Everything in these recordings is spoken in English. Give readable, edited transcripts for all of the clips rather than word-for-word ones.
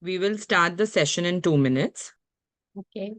We will start the session in 2 minutes. Okay.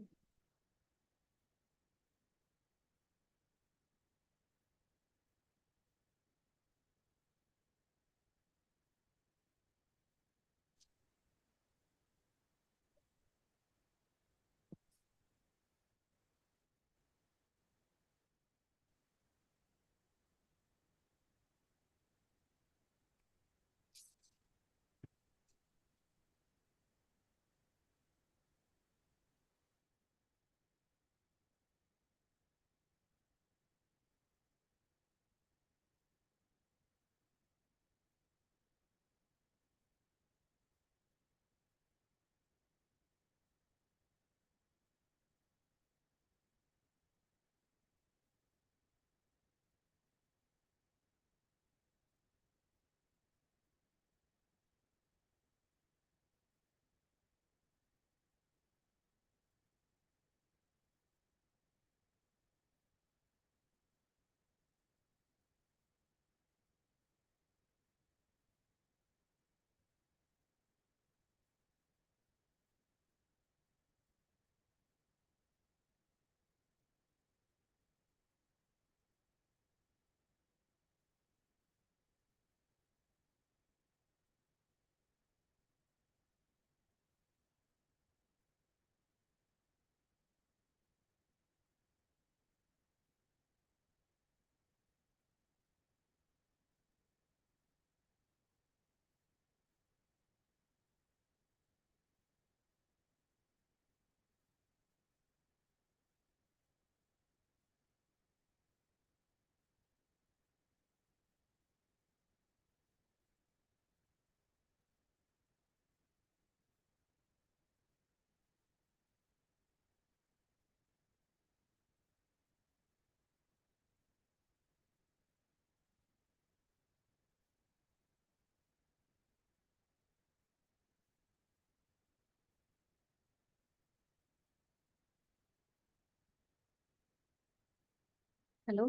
Hello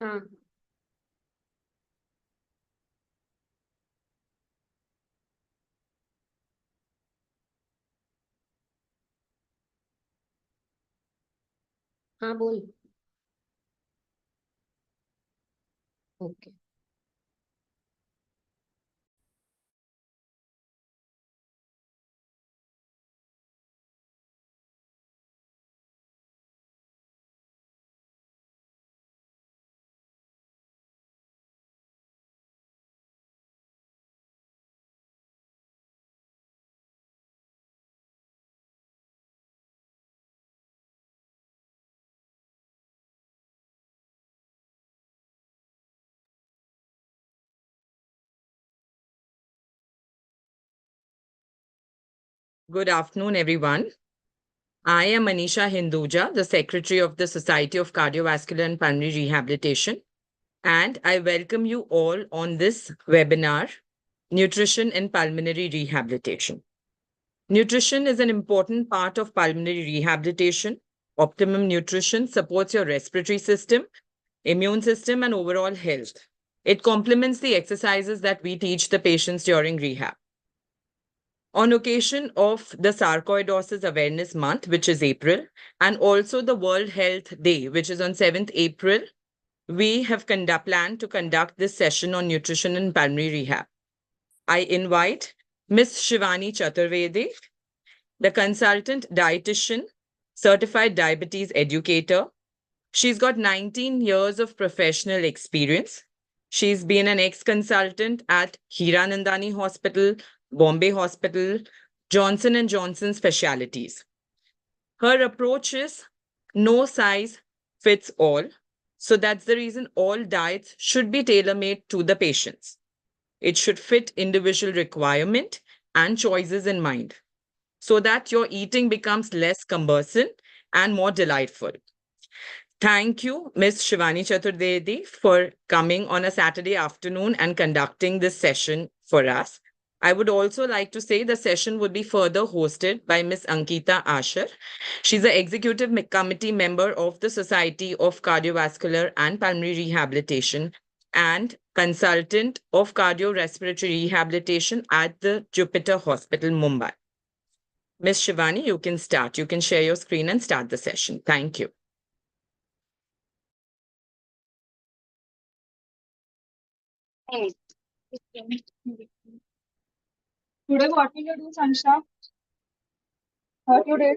हाँ हाँ बोल okay Good afternoon, everyone. I am Manisha Hinduja, the Secretary of the Society of Cardiovascular and Pulmonary Rehabilitation, and I welcome you all on this webinar, Nutrition in Pulmonary Rehabilitation. Nutrition is an important part of pulmonary rehabilitation. Optimum nutrition supports your respiratory system, immune system, and overall health. It complements the exercises that we teach the patients during rehab. On occasion of the Sarcoidosis Awareness Month, which is April, and also the World Health Day, which is on 7th April, we have planned to conduct this session on nutrition and pulmonary rehab. I invite Ms. Shivani Chaturvedi, the consultant dietitian, certified diabetes educator. She's got 19 years of professional experience. She's been an ex-consultant at Hiranandani Hospital, Bombay Hospital, Johnson & Johnson Specialities. Her approach is no size fits all. So that's the reason all diets should be tailor-made to the patients. It should fit individual requirement and choices in mind so that your eating becomes less cumbersome and more delightful. Thank you, Ms. Shivani Chaturvedi, for coming on a Saturday afternoon and conducting this session for us. I would also like to say the session would be further hosted by Ms. Ankita Asher. She's an executive committee member of the Society of Cardiovascular and Pulmonary Rehabilitation and consultant of cardiorespiratory rehabilitation at the Jupiter Hospital, Mumbai. Miss Shivani, you can start. You can share your screen and start the session. Thank you. Hey. Today, what will you do, Sansha? What you did?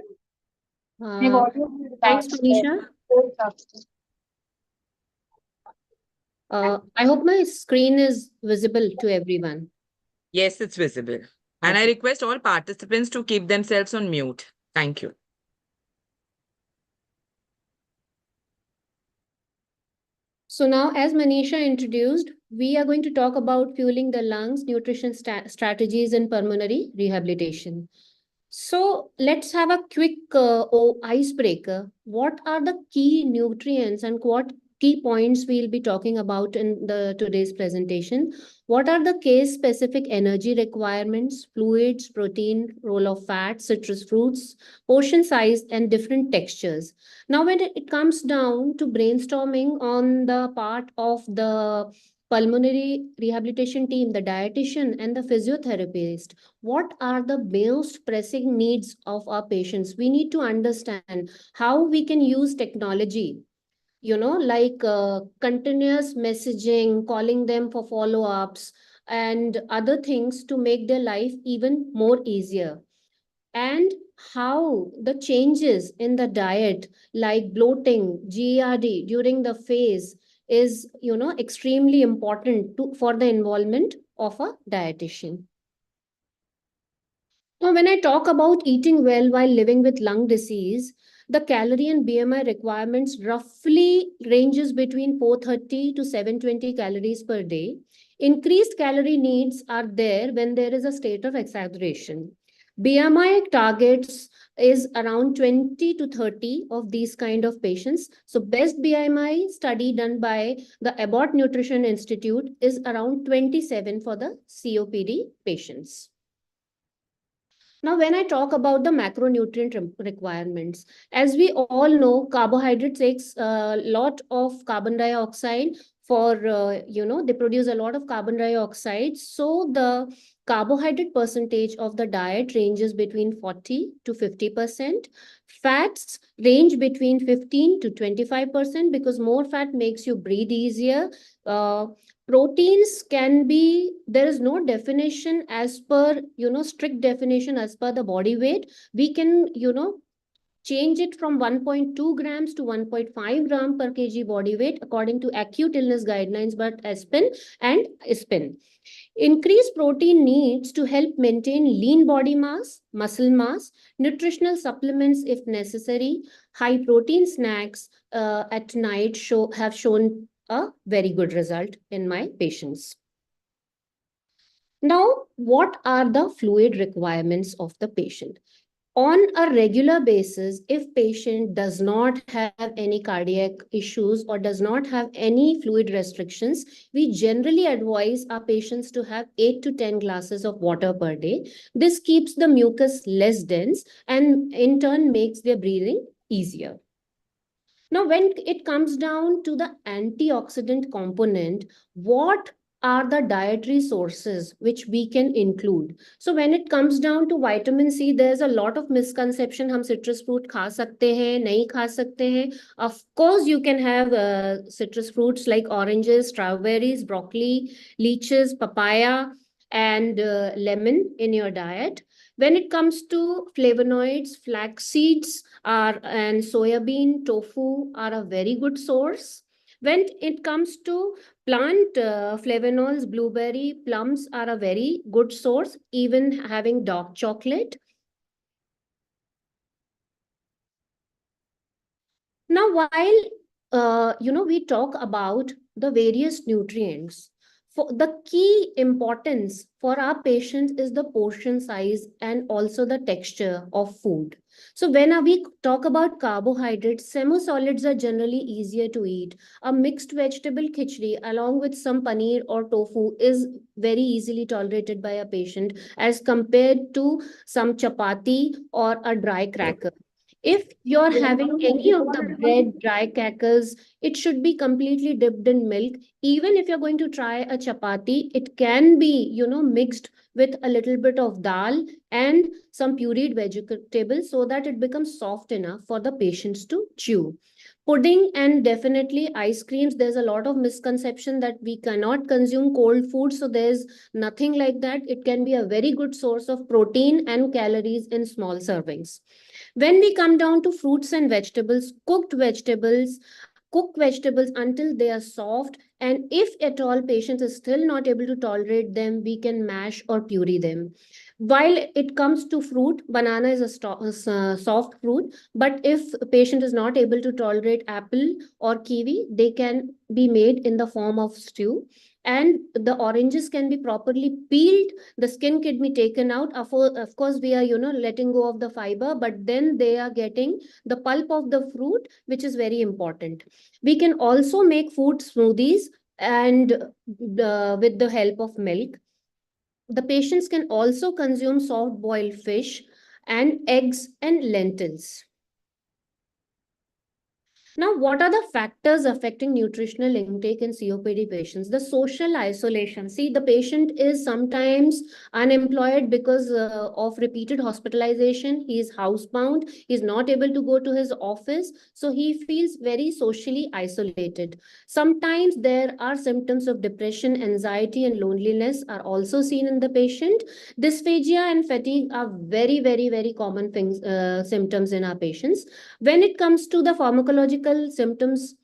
What you did Thanks, last Manisha. I hope my screen is visible to everyone. Yes, it's visible. And I Okay. request all participants to keep themselves on mute. Thank you. So now, as Manisha introduced, we are going to talk about fueling the lungs, nutrition strategies in pulmonary rehabilitation. So let's have a quick icebreaker. What are the key nutrients and what key points we'll be talking about in the today's presentation? What are the case specific energy requirements, fluids, protein, role of fat, citrus fruits, portion size, and different textures? Now, when it comes down to brainstorming on the part of the pulmonary rehabilitation team, the dietitian, and the physiotherapist, what are the most pressing needs of our patients? We need to understand how we can use technology, like continuous messaging, calling them for follow ups, and other things to make their life even more easier. And how the changes in the diet, like bloating, GERD during the phase, is extremely important for the involvement of a dietitian. Now, when I talk about eating well while living with lung disease, the calorie and BMI requirements roughly ranges between 430 to 720 calories per day. Increased calorie needs are there when there is a state of exaggeration. BMI targets is around 20 to 30 of these kind of patients. So best BMI study done by the Abbott Nutrition Institute is around 27 for the COPD patients. Now, when I talk about the macronutrient requirements, as we all know, carbohydrate takes a lot of carbon dioxide for, they produce a lot of carbon dioxide. So the carbohydrate percentage of the diet ranges between 40 to 50%. Fats range between 15 to 25% because more fat makes you breathe easier. Uh, Proteins can be, there is no definition as per, strict definition as per the body weight. We can, change it from 1.2 grams to 1.5 gram per kg body weight according to acute illness guidelines, but ASPEN and ISPEN. Increased protein needs to help maintain lean body mass, muscle mass, nutritional supplements if necessary. High protein snacks at night have shown a very good result in my patients. Now, what are the fluid requirements of the patient? On a regular basis, if patient does not have any cardiac issues or does not have any fluid restrictions, we generally advise our patients to have 8 to 10 glasses of water per day. This keeps the mucus less dense and in turn makes their breathing easier. Now, when it comes down to the antioxidant component, what are the dietary sources which we can include? So when it comes down to vitamin C, there's a lot of misconception. हम citrus fruit खा सकते हैं, नहीं खा सकते हैं. Of course, you can have citrus fruits like oranges, strawberries, broccoli, lychees, papaya, and lemon in your diet. When it comes to flavonoids, flax seeds and soya tofu are a very good source. When it comes to plant flavonols, blueberry, plums are a very good source, even having dark chocolate. Now, while we talk about the various nutrients, for the key importance for our patients is the portion size and also the texture of food. So when we talk about carbohydrates, semi-solids are generally easier to eat. A mixed vegetable khichdi along with some paneer or tofu is very easily tolerated by a patient as compared to some chapati or a dry cracker. If you're having any of the bread, dry crackers, it should be completely dipped in milk. Even if you're going to try a chapati, it can be, mixed with a little bit of dal and some pureed vegetables so that it becomes soft enough for the patients to chew. Pudding and definitely ice creams, there's a lot of misconception that we cannot consume cold food. So there's nothing like that. It can be a very good source of protein and calories in small servings. When we come down to fruits and vegetables, cook vegetables until they are soft. And if at all patient is still not able to tolerate them, we can mash or puree them. While it comes to fruit, banana is a soft fruit. But if a patient is not able to tolerate apple or kiwi, they can be made in the form of stew. And the oranges can be properly peeled, the skin can be taken out. Of course, we are, letting go of the fiber, but then they are getting the pulp of the fruit, which is very important. We can also make food smoothies and with the help of milk. The patients can also consume soft boiled fish and eggs and lentils. Now, what are the factors affecting nutritional intake in COPD patients? The social isolation. See, the patient is sometimes unemployed because of repeated hospitalization. He is housebound. He is not able to go to his office. So he feels very socially isolated. Sometimes there are symptoms of depression, anxiety, and loneliness are also seen in the patient. Dysphagia and fatigue are very, very, very common things, symptoms in our patients. When it comes to the pharmacological symptoms,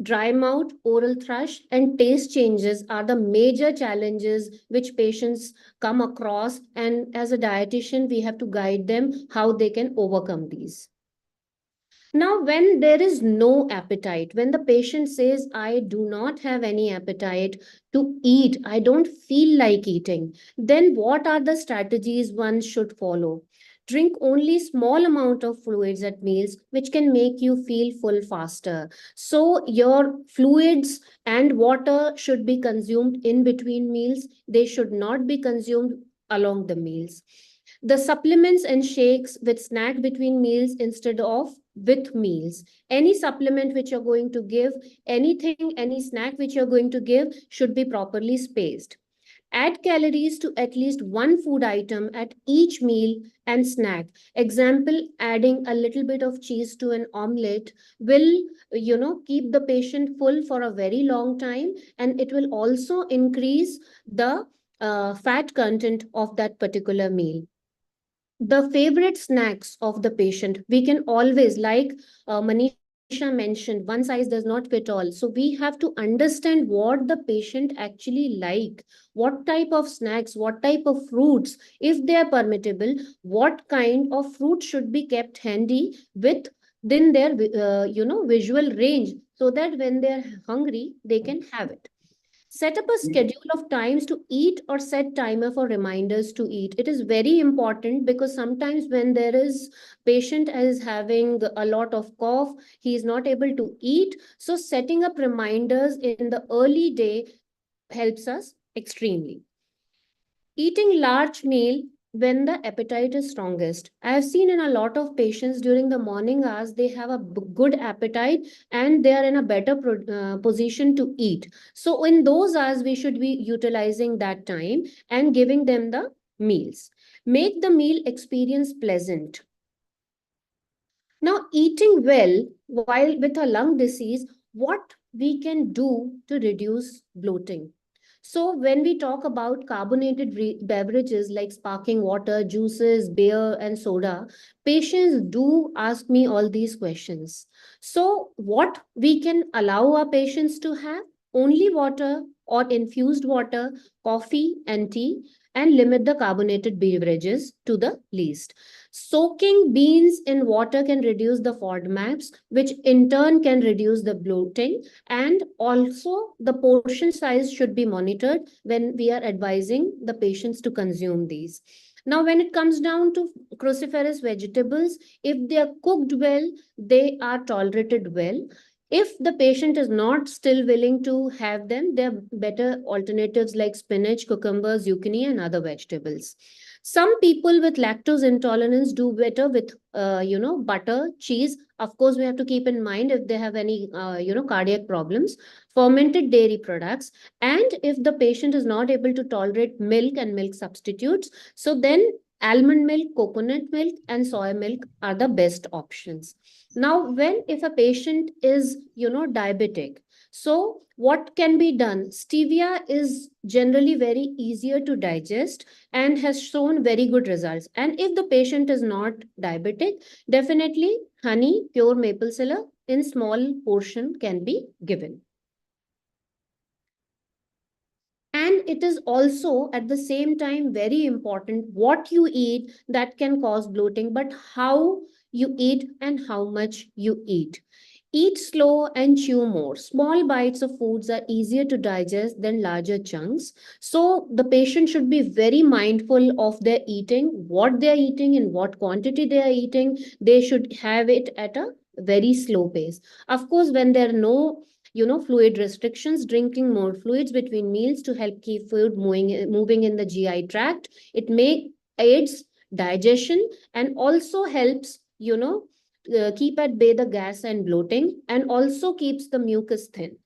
dry mouth, oral thrush, and taste changes are the major challenges which patients come across. And as a dietitian, we have to guide them how they can overcome these. Now, when there is no appetite, when the patient says, I do not have any appetite to eat, I don't feel like eating, then what are the strategies one should follow? Drink only small amount of fluids at meals, which can make you feel full faster. So your fluids and water should be consumed in between meals. They should not be consumed along the meals. The supplements and shakes with snack between meals instead of with meals. Any supplement which you're going to give, any snack which you're going to give should be properly spaced. Add calories to at least one food item at each meal and snack. Example, adding a little bit of cheese to an omelette will, keep the patient full for a very long time, and it will also increase the fat content of that particular meal. The favorite snacks of the patient, we can always, like Manisha mentioned, one size does not fit all. So we have to understand what the patient actually like, what type of snacks, what type of fruits, if they are permissible, what kind of fruit should be kept handy within their visual range, so that when they're hungry they can have it. Set up a schedule of times to eat or set timer for reminders to eat. It is very important because sometimes when there is patient is having a lot of cough, he is not able to eat. So setting up reminders in the early day helps us extremely. Eating large meal when the appetite is strongest. I have seen in a lot of patients during the morning hours, they have a good appetite and they are in a better position to eat. So in those hours, we should be utilizing that time and giving them the meals. Make the meal experience pleasant. Now, eating well while with a lung disease, what we can do to reduce bloating? So, when we talk about carbonated beverages like sparkling water, juices, beer, and soda, patients do ask me all these questions. So, what we can allow our patients to have? Only water or infused water, coffee, and tea, and limit the carbonated beverages to the least. Soaking beans in water can reduce the FODMAPs, which in turn can reduce the bloating. And also, the portion size should be monitored when we are advising the patients to consume these. Now, when it comes down to cruciferous vegetables, if they are cooked well, they are tolerated well. If the patient is not still willing to have them, there are better alternatives like spinach, cucumber, zucchini, and other vegetables. Some people with lactose intolerance do better with, butter, cheese. Of course, we have to keep in mind if they have any, cardiac problems, fermented dairy products, and if the patient is not able to tolerate milk and milk substitutes, so then almond milk, coconut milk, and soy milk are the best options. Now, when if a patient is, diabetic, so what can be done? Stevia is generally very easier to digest and has shown very good results. And if the patient is not diabetic, definitely honey, pure maple syrup in small portion can be given. And it is also at the same time very important what you eat that can cause bloating, but how you eat and how much you eat. Eat slow and chew more. Small bites of foods are easier to digest than larger chunks. So the patient should be very mindful of their eating, what they are eating, in what quantity they are eating. They should have it at a very slow pace. Of course, when there are no fluid restrictions, drinking more fluids between meals to help keep food moving in the GI tract. It may aids digestion and also helps, keep at bay the gas and bloating, and also keeps the mucus thin.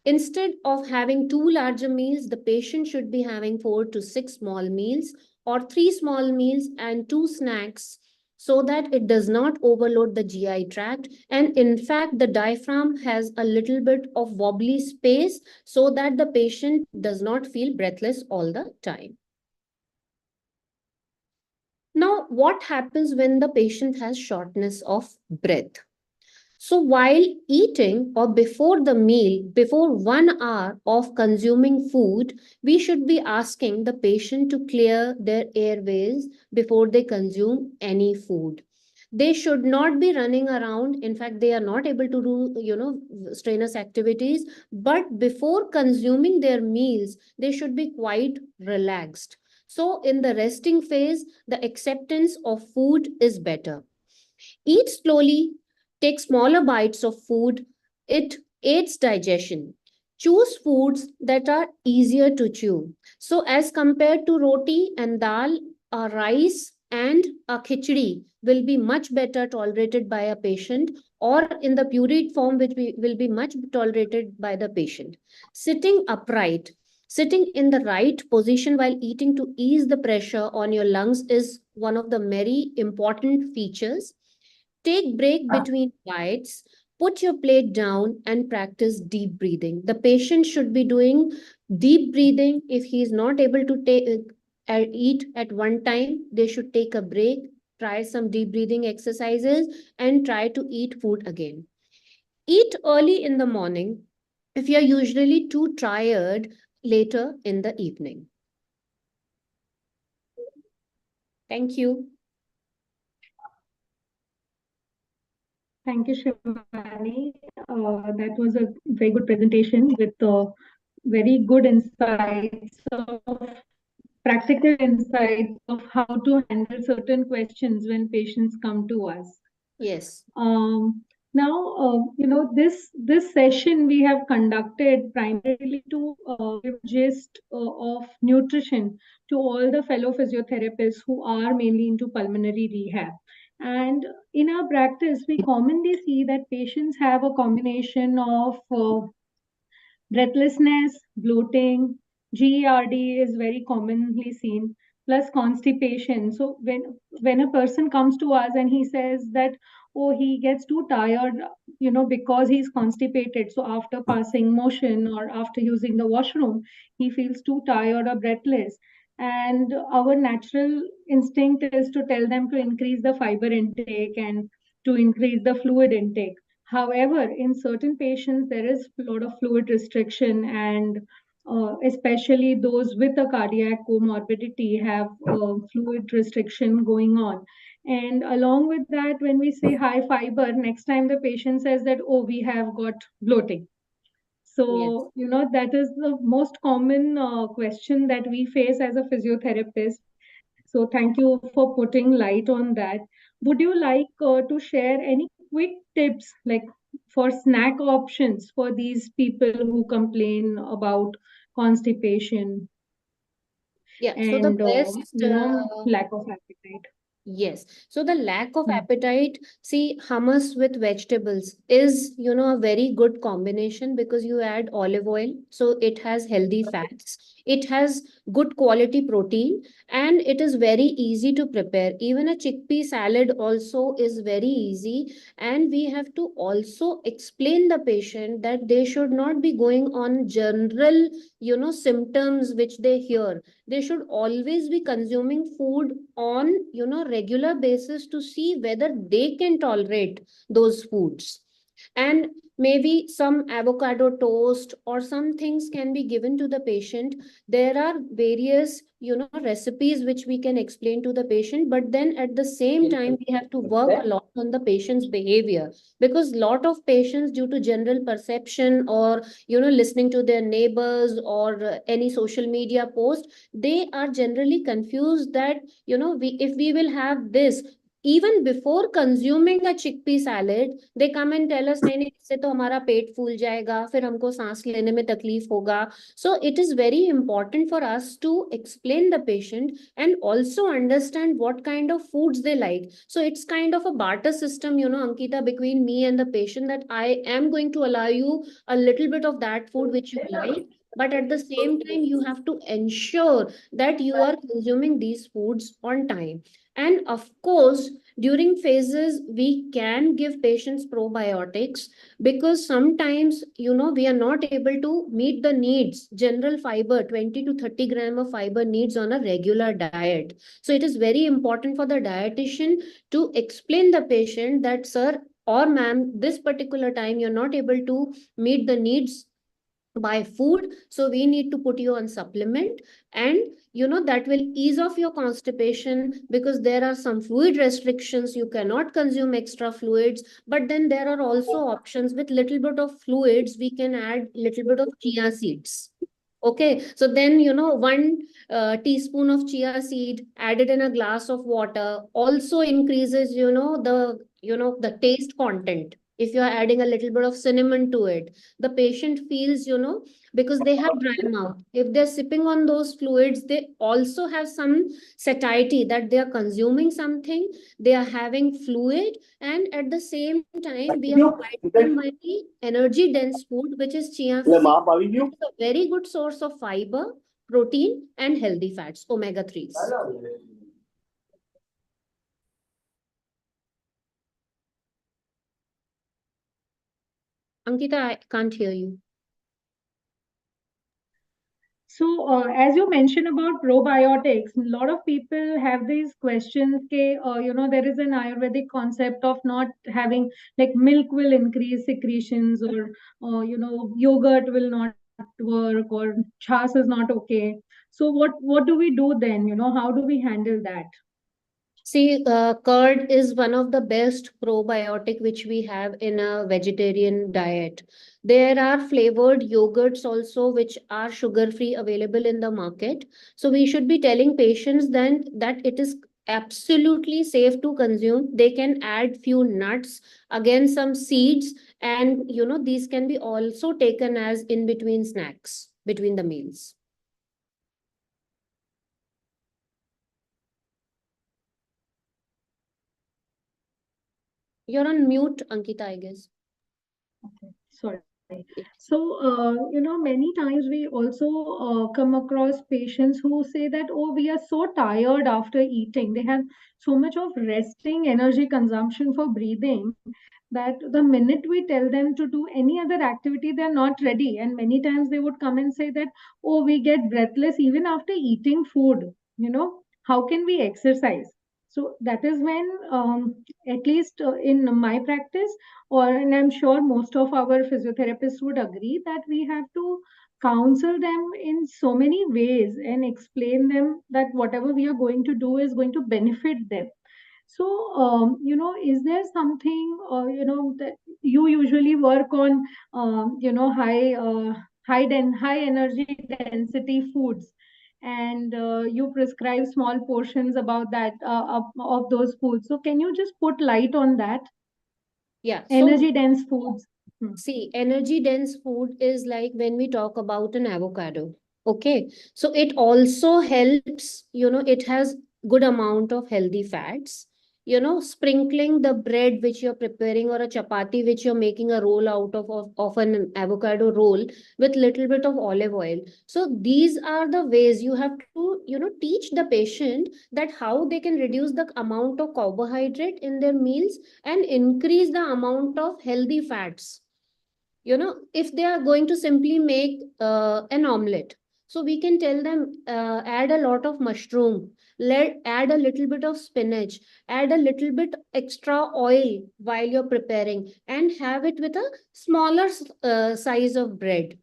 Instead of having two larger meals, the patient should be having 4 to 6 small meals or 3 small meals and 2 snacks, so that it does not overload the GI tract. And in fact, the diaphragm has a little bit of wobbly space so that the patient does not feel breathless all the time. Now, what happens when the patient has shortness of breath? So, while eating or before the meal, before 1 hour of consuming food, we should be asking the patient to clear their airways before they consume any food. They should not be running around. In fact, they are not able to do, strenuous activities. But before consuming their meals, they should be quite relaxed. So, in the resting phase, the acceptance of food is better. Eat slowly, take smaller bites of food. It aids digestion. Choose foods that are easier to chew. So, as compared to roti and dal, a rice and a khichdi will be much better tolerated by a patient, or in the pureed form, which will be much tolerated by the patient. Sitting upright, sitting in the right position while eating to ease the pressure on your lungs is one of the very important features. Take break between bites, put your plate down and practice deep breathing. The patient should be doing deep breathing. If he is not able to eat at one time, they should take a break, try some deep breathing exercises and try to eat food again. Eat early in the morning if you are usually too tired later in the evening. Thank you. Thank you, Shivani. That was a very good presentation with very good insights of practical insights of how to handle certain questions when patients come to us. Yes. Now, this session we have conducted primarily to give gist of nutrition to all the fellow physiotherapists who are mainly into pulmonary rehab. And in our practice, we commonly see that patients have a combination of breathlessness, bloating, GERD is very commonly seen, plus constipation. So when a person comes to us and he says that, oh, he gets too tired, because he's constipated. So after passing motion or after using the washroom, he feels too tired or breathless. And our natural instinct is to tell them to increase the fiber intake and to increase the fluid intake. However, in certain patients, there is a lot of fluid restriction, and especially those with a cardiac comorbidity have fluid restriction going on. And along with that, when we say high fiber, next time the patient says that, oh, we have got bloating. Yes. So, that is the most common question that we face as a physiotherapist. So, thank you for putting light on that. Would you like to share any quick tips, like for snack options for these people who complain about constipation Yeah, so the and best lack of appetite. yes. So the lack of Hmm. appetite, see, hummus with vegetables is, a very good combination because you add olive oil. So it has healthy fats. It has good quality protein and it is very easy to prepare. Even a chickpea salad also is very easy. And we have to also explain the patient that they should not be going on general, symptoms which they hear. They should always be consuming food on regular basis to see whether they can tolerate those foods. And maybe some avocado toast or some things can be given to the patient. There are various recipes which we can explain to the patient, but then at the same time we have to work a lot on the patient's behavior, because lot of patients, due to general perception or listening to their neighbors or any social media post, they are generally confused that if we will have this, even before consuming a chickpea salad, they come and tell us, नहीं नहीं, इससे तो हमारा पेट फूल जाएगा, फिर हमको सांस लेने में तकलीफ होगा. So it is very important for us to explain the patient and also understand what kind of foods they like. So it's kind of a barter system, Ankita, between me and the patient, that I am going to allow you a little bit of that food which you like, but at the same time you have to ensure that you are consuming these foods on time. And of course, during phases, we can give patients probiotics because sometimes, we are not able to meet the needs, general fiber, 20 to 30 gram of fiber needs on a regular diet. So it is very important for the dietitian to explain the patient that, sir or ma'am, this particular time you're not able to meet the needs by food, so we need to put you on supplement. And that will ease off your constipation, because there are some fluid restrictions, you cannot consume extra fluids. But then there are also options with little bit of fluids, we can add little bit of chia seeds. Okay, so then one teaspoon of chia seed added in a glass of water also increases the taste content. If you are adding a little bit of cinnamon to it, the patient feels, because they have dry mouth, if they're sipping on those fluids, they also have some satiety that they are consuming something, they are having fluid, and at the same time we are providing them by the energy dense food which is chia seed. It's a very good source of fiber, protein, and healthy fats, omega 3s. Ankita, I can't hear you. So, as you mentioned about probiotics, a lot of people have these questions. There is an Ayurvedic concept of not having, like, milk will increase secretions, or yogurt will not work, or chas is not okay. So, what do we do then? How do we handle that? See, curd is one of the best probiotic which we have in a vegetarian diet. There are flavored yogurts also which are sugar free available in the market. So we should be telling patients then that it is absolutely safe to consume. They can add few nuts, again some seeds, and these can be also taken as in between snacks between the meals. You're on mute, Ankita, I guess. Okay, sorry. So, many times we also come across patients who say that, oh, we are so tired after eating. They have so much of resting energy consumption for breathing that the minute we tell them to do any other activity, they're not ready. And many times they would come and say that, oh, we get breathless even after eating food. How can we exercise? So that is when, at least in my practice, and I'm sure most of our physiotherapists would agree, that we have to counsel them in so many ways and explain them that whatever we are going to do is going to benefit them. So, is there something, that you usually work on, high energy density foods, and you prescribe small portions about that, of those foods. So, can you just put light on that? Yeah. Energy dense foods. See, energy dense food is like when we talk about an avocado. Okay. So it also helps, it has good amount of healthy fats. Sprinkling the bread which you're preparing or a chapati which you're making a roll out of an avocado roll with little bit of olive oil. So these are the ways you have to, teach the patient that how they can reduce the amount of carbohydrate in their meals and increase the amount of healthy fats. If they are going to simply make an omelette, so we can tell them, add a lot of mushroom, let add a little bit of spinach, add a little bit extra oil while you're preparing, and have it with a smaller size of bread.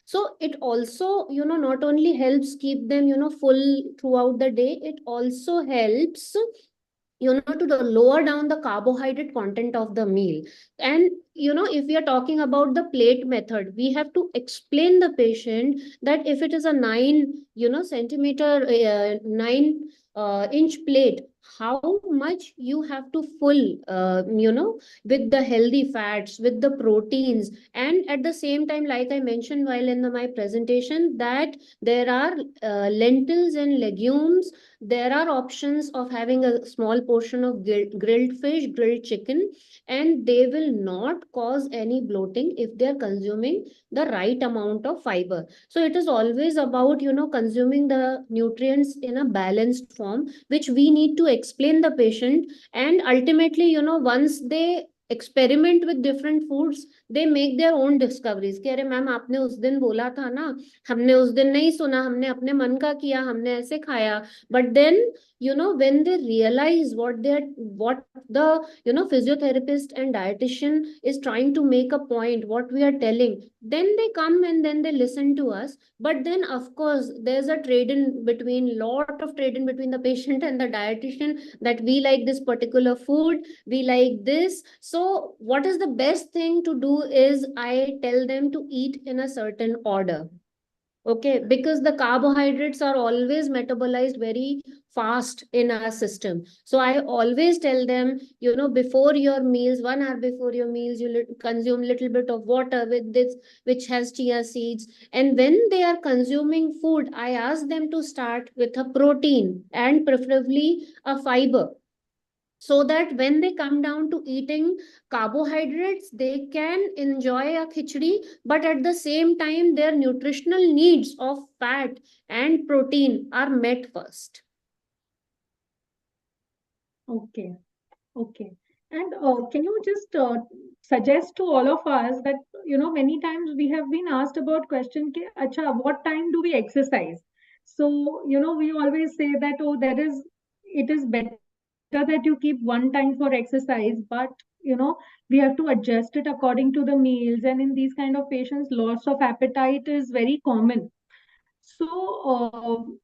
So it also, not only helps keep them, full throughout the day, it also helps, to the lower down the carbohydrate content of the meal. And if we are talking about the plate method, we have to explain the patient that if it is a 9 centimeter 9 inch plate, how much you have to full, with the healthy fats, with the proteins. And at the same time, like I mentioned while in my presentation, that there are lentils and legumes. There are options of having a small portion of grilled fish, grilled chicken, and they will not cause any bloating if they are consuming the right amount of fiber. So it is always about, consuming the nutrients in a balanced form, which we need to explain the patient. And ultimately, once they experiment with different foods, they make their own discoveries कि अरे ma'am आपने उस दिन बोला था ना, हमने उस दिन नहीं सुना, हमने अपने मन का किया, हमने ऐसे खाया. But then, when they realize what the, physiotherapist and dietitian is trying to make a point, what we are telling, then they come and then they listen to us. But then of course there's a trade in between, lot of trade in between the patient and the dietitian, that we like this particular food, we like this. So what is the best thing to do is I tell them to eat in a certain order. Okay, because the carbohydrates are always metabolized very fast in our system. So I always tell them, before your meals, 1 hour before your meals, you consume little bit of water with this, which has chia seeds. And when they are consuming food, I ask them to start with a protein and preferably a fiber, so that when they come down to eating carbohydrates, they can enjoy a khichdi, but at the same time their nutritional needs of fat and protein are met first. Okay. Okay. And can you just suggest to all of us that, many times we have been asked about question, ke, Acha, what time do we exercise? So, we always say that, oh, it is better that you keep one time for exercise, but, we have to adjust it according to the meals. And in these kind of patients, loss of appetite is very common. So,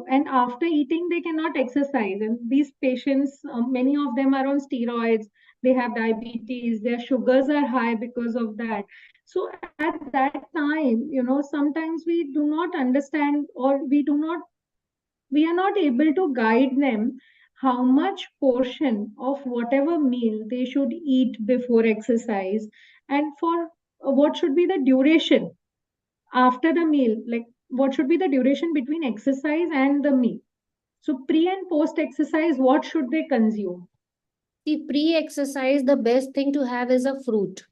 and after eating, they cannot exercise. And these patients, many of them are on steroids, they have diabetes, their sugars are high because of that. So, at that time, sometimes we do not understand, or we are not able to guide them how much portion of whatever meal they should eat before exercise, and for what should be the duration after the meal, like what should be the duration between exercise and the meal. So pre and post exercise, what should they consume? See, pre-exercise, the best thing to have is a fruit,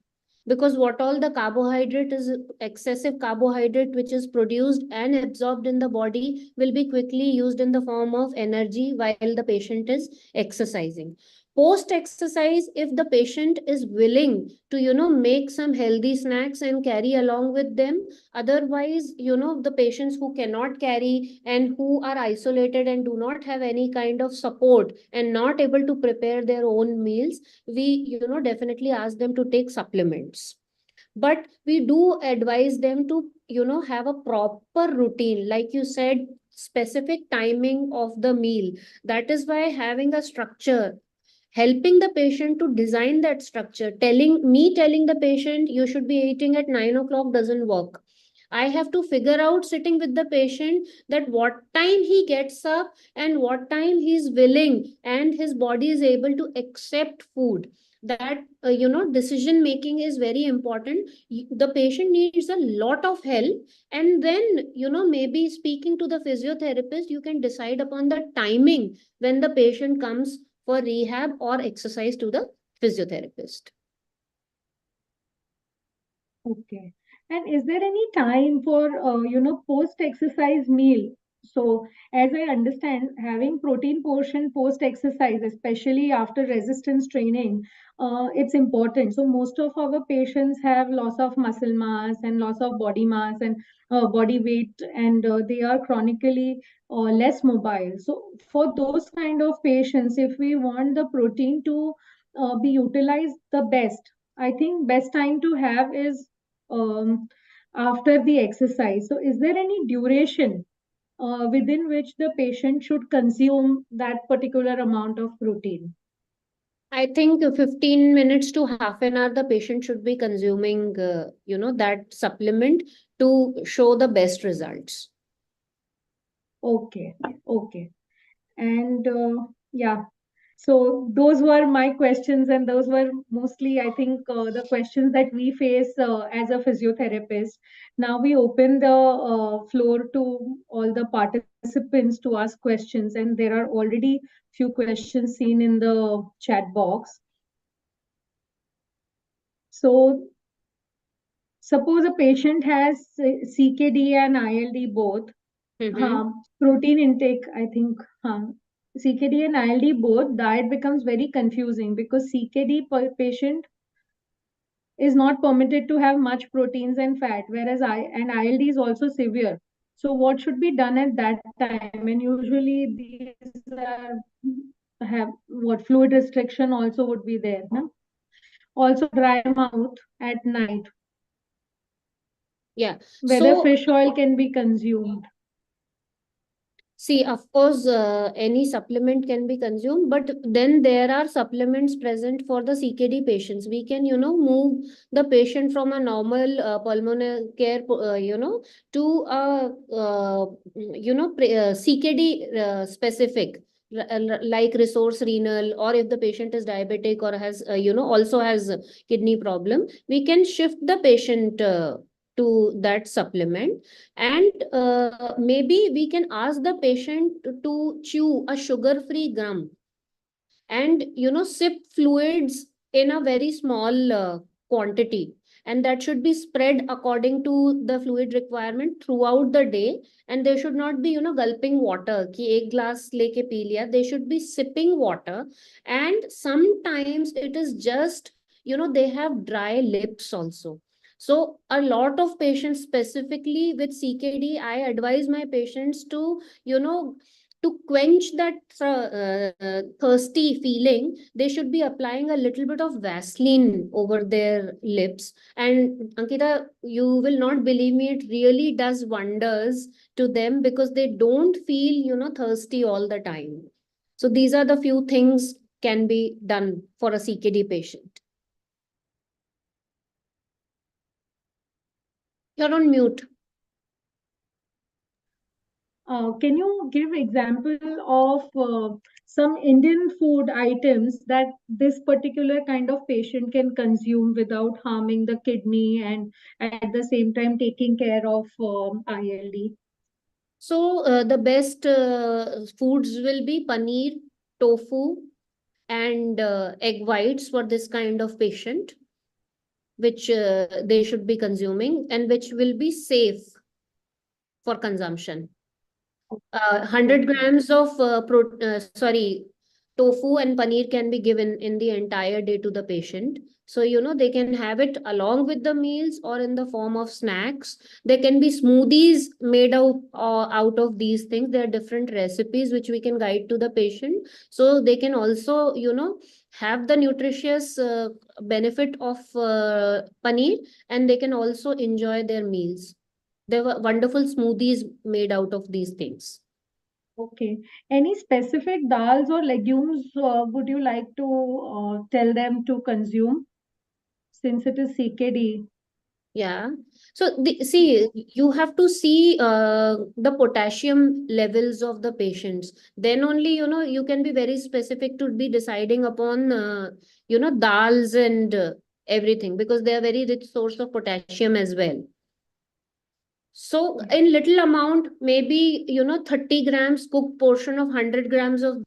because what all the carbohydrate is, excessive carbohydrate which is produced and absorbed in the body, will be quickly used in the form of energy while the patient is exercising. Post exercise, if the patient is willing to, make some healthy snacks and carry along with them. Otherwise, the patients who cannot carry and who are isolated and do not have any kind of support and not able to prepare their own meals, we, definitely ask them to take supplements. But we do advise them to, have a proper routine, like you said, specific timing of the meal. That is why having a structure, helping the patient to design that structure, telling the patient you should be eating at 9 o'clock doesn't work. I have to figure out, sitting with the patient, that what time he gets up and what time he is willing and his body is able to accept food. that decision making is very important. The patient needs a lot of help, and then maybe speaking to the physiotherapist, you can decide upon the timing when the patient comes for rehab or exercise to the physiotherapist. Okay. And is there any time for, post-exercise meal? So, as I understand, having protein portion post-exercise, especially after resistance training, it's important. So, most of our patients have loss of muscle mass and loss of body mass and body weight, and they are chronically less mobile. So, for those kind of patients, if we want the protein to be utilized the best, I think best time to have is um, after the exercise. So, is there any duration within which the patient should consume that particular amount of protein? I think 15 minutes to half an hour, the patient should be consuming, that supplement to show the best results. Okay, okay. And yeah, so those were my questions, and those were mostly, I think, the questions that we face as a physiotherapist. Now we open the floor to all the participants to ask questions, and there are already few questions seen in the chat box. So suppose a patient has CKD and ILD both. Mm-hmm. Protein intake, I think, CKD and ILD both, diet becomes very confusing because CKD patient is not permitted to have much proteins and fat, whereas ILD is also severe. So what should be done at that time? And usually these are have what fluid restriction also would be there. No? Also dry mouth at night. Yeah. Whether So, fish oil can be consumed. see, of course, any supplement can be consumed, but then there are supplements present for the CKD patients. We can, move the patient from a normal pulmonary care, to a, CKD specific, like resource renal, or if the patient is diabetic or has, also has a kidney problem, we can shift the patient to that supplement. And maybe we can ask the patient to chew a sugar free gum, and sip fluids in a very small quantity, and that should be spread according to the fluid requirement throughout the day. And they should not be gulping water ki ek glass leke pee liya. They should be sipping water. And sometimes it is just they have dry lips also. So a lot of patients, specifically with CKD, I advise my patients to you know quench that thirsty feeling. They should be applying a little bit of Vaseline over their lips. And Ankita, you will not believe me, it really does wonders to them, because they don't feel, thirsty all the time. So these are the few things can be done for a CKD patient. You're on mute. Can you give example of some Indian food items that this particular kind of patient can consume without harming the kidney and at the same time taking care of ILD? So the best foods will be paneer, tofu, and egg whites for this kind of patient, which they should be consuming and which will be safe for consumption. 100 Okay. grams of tofu and paneer can be given in the entire day to the patient. So they can have it along with the meals or in the form of snacks. There can be smoothies made out of these things. There are different recipes which we can guide to the patient, so they can also have the nutritious benefit of paneer, and they can also enjoy their meals. There were wonderful smoothies made out of these things. Okay. Any specific dals or legumes would you like to tell them to consume since it is CKD? Yeah. So see, you have to see the potassium levels of the patients. Then only, you can be very specific to be deciding upon, dals and everything, because they are very rich source of potassium as well. So Yeah. in little amount, maybe, 30 grams cooked portion of 100 grams of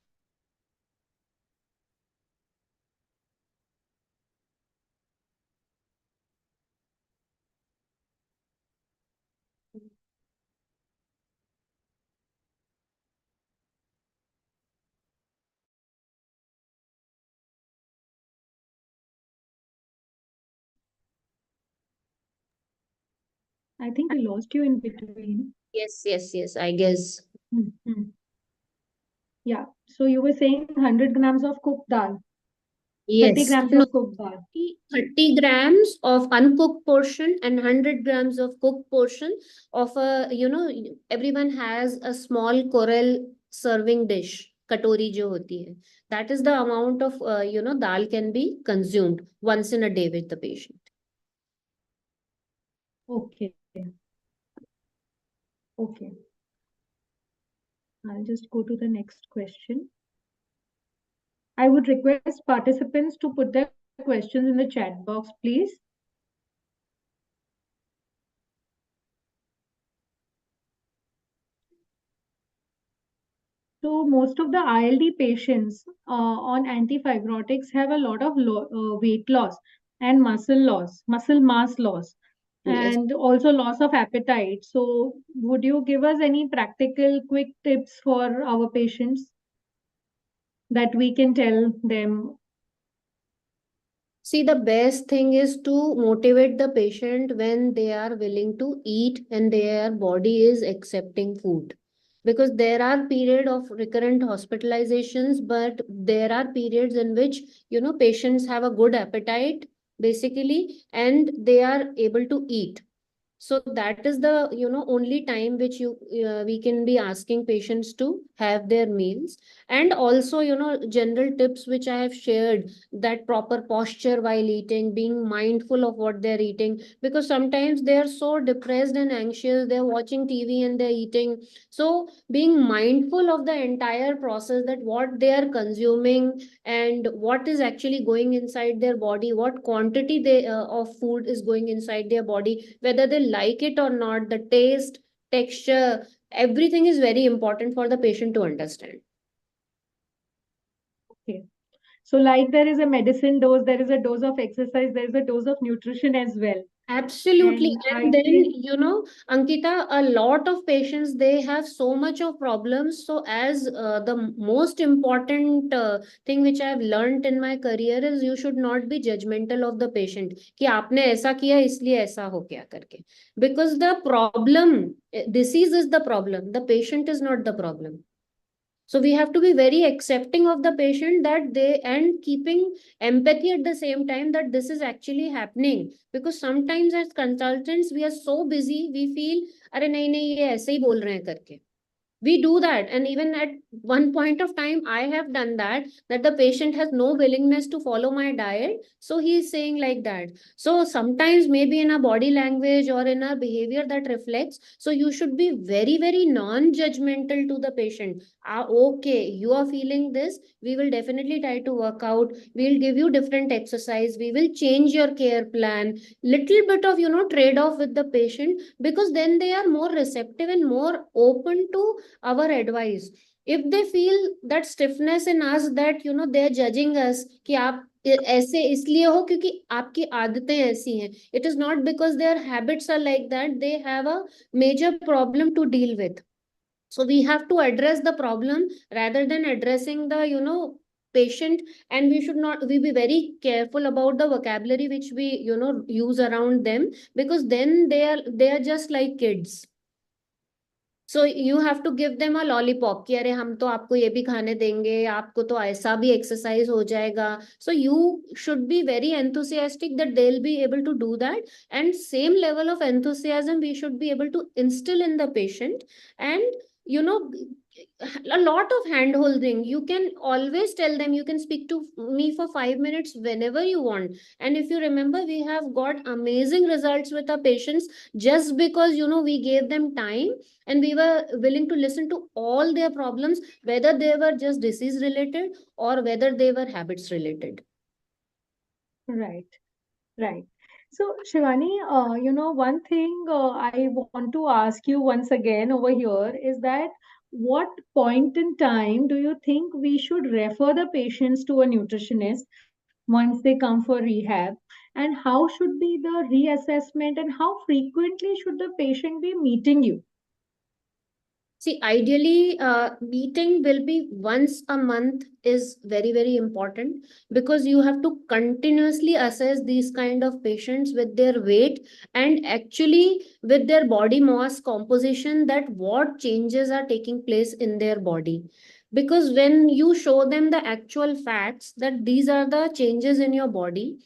I think we lost you in between. yes, yes, yes, I guess. Hmm. Yeah. So you were saying 100 grams of cooked dal, 30 Yes. grams No, of cooked dal. 30 grams of uncooked portion and 100 grams of cooked portion of a, everyone has a small corel serving dish, katori jo hoti hai. That is the amount of, dal can be consumed once in a day with the patient. Okay. Okay. I'll just go to the next question. I would request participants to put their questions in the chat box, please. So most of the ILD patients on antifibrotics have a lot of weight loss and muscle mass loss, Yes. and also loss of appetite. So would you give us any practical quick tips for our patients that we can tell them? See, the best thing is to motivate the patient when they are willing to eat and their body is accepting food. Because there are period of recurrent hospitalizations, but there are periods in which, patients have a good appetite basically, and they are able to eat. So that is the, only time which we can be asking patients to have their meals. And also, general tips which I have shared, that proper posture while eating, being mindful of what they're eating, because sometimes they are so depressed and anxious, they're watching TV and they're eating. So being mindful of the entire process, that what they are consuming and what is actually going inside their body, what quantity of food is going inside their body, whether they like it or not, the taste, texture, everything is very important for the patient to understand. Okay. So like there is a medicine dose, there is a dose of exercise, there is a dose of nutrition as well. Absolutely. And And I then, think, Ankita, a lot of patients, they have so much of problems. So as the most important thing which I have learned in my career is, you should not be judgmental of the patient कि आपने ऐसा किया इसलिए ऐसा हो गया करके. Because the problem, disease is the problem. The patient is not the problem. So we have to be very accepting of the patient, that they, and keeping empathy at the same time, that this is actually happening. Because sometimes as consultants we are so busy, we feel अरे नहीं नहीं ये ऐसे ही बोल रहे हैं करके. We do that, and even at one point of time I have done that the patient has no willingness to follow my diet, so he is saying like that. So sometimes maybe in a body language or in a behavior that reflects, so you should be very very non judgmental to the patient. Okay, you are feeling this, we will definitely try to work out, we'll give you different exercise, we will change your care plan, little bit of, trade off with the patient, because then they are more receptive and more open to our advice. If they feel that stiffness in us, that they are judging us कि आप ऐसे इसलिए हो क्योंकि आपकी आदतें ऐसी हैं, it is not because their habits are like that, they have a major problem to deal with. So we have to address the problem rather than addressing the, patient. And we should not, we be very careful about the vocabulary which we, use around them, because then they are just like kids. So you have to give them a lollipop कि अरे हम तो आपको ये भी खाने देंगे, आपको तो ऐसा भी एक्सरसाइज हो जाएगा. So you should be very enthusiastic that they'll be able to do that, and same level of enthusiasm we should be able to instill in the patient. And you know, a lot of hand holding. You can always tell them, you can speak to me for 5 minutes whenever you want. And if you remember, we have got amazing results with our patients, just because, we gave them time, and we were willing to listen to all their problems, whether they were just disease related or whether they were habits related. Right. Right. So, Shivani, one thing I want to ask you once again over here is that what point in time do you think we should refer the patients to a nutritionist once they come for rehab? And how should be the reassessment, and how frequently should the patient be meeting you? See, ideally, meeting will be once a month is very, very important, because you have to continuously assess these kind of patients with their weight and actually with their body mass composition, that what changes are taking place in their body. Because when you show them the actual facts that these are the changes in your body,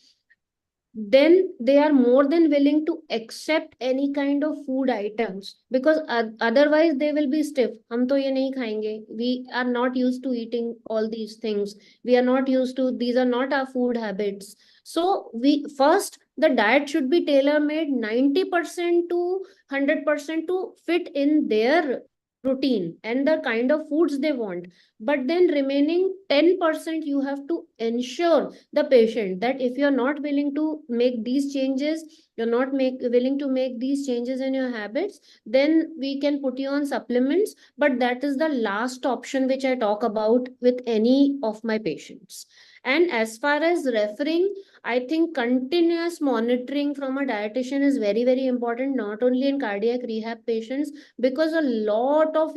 then they are more than willing to accept any kind of food items, because otherwise they will be stiff. हम तो ये नहीं खाएंगे, we are not used to eating all these things, we are not used to, these are not our food habits. So we first, the diet should be tailor made 90% to 100% to fit in their routine and the kind of foods they want. But then remaining 10%, you have to ensure the patient that if you're not willing to make these changes, you're not willing to make these changes in your habits, then we can put you on supplements. But that is the last option which I talk about with any of my patients. And as far as referring, I think continuous monitoring from a dietitian is very, very important, not only in cardiac rehab patients, because a lot of,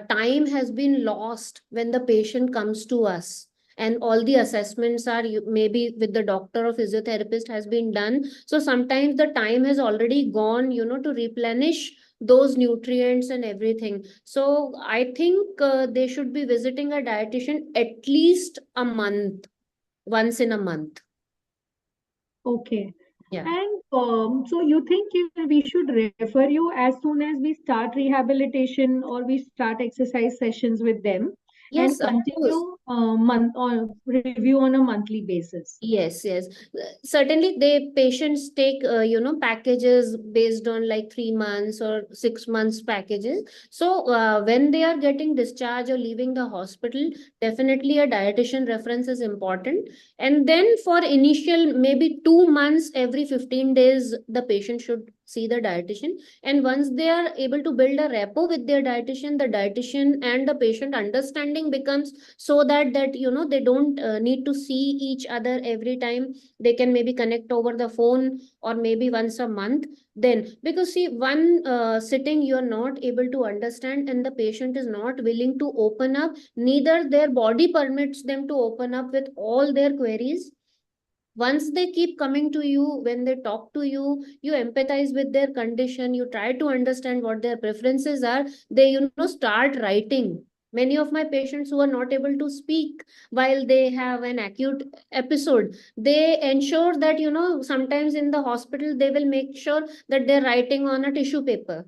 time has been lost when the patient comes to us, and all the assessments are maybe with the doctor or physiotherapist has been done. So sometimes the time has already gone, to replenish those nutrients and everything. So I think they should be visiting a dietitian at least a month, once in a month. Okay. Yeah. And so you think we should refer you as soon as we start rehabilitation or we start exercise sessions with them, and Yes, of course. continue month or review on a monthly basis? Yes, yes. Certainly, they patients take packages based on like 3 months or 6 months packages. So when they are getting discharged or leaving the hospital, definitely a dietitian reference is important. And then for initial maybe 2 months, every 15 days, the patient should see the dietitian. And once they are able to build a rapport with their dietitian, the dietitian and the patient understanding becomes so that they don't need to see each other every time. They can maybe connect over the phone or maybe once a month. Then, because see, one sitting you're not able to understand and the patient is not willing to open up, neither their body permits them to open up with all their queries. Once they keep coming to you, when they talk to you, you empathize with their condition, you try to understand what their preferences are, they start writing. Many of my patients who are not able to speak while they have an acute episode, they ensure that sometimes in the hospital they will make sure that they're writing on a tissue paper,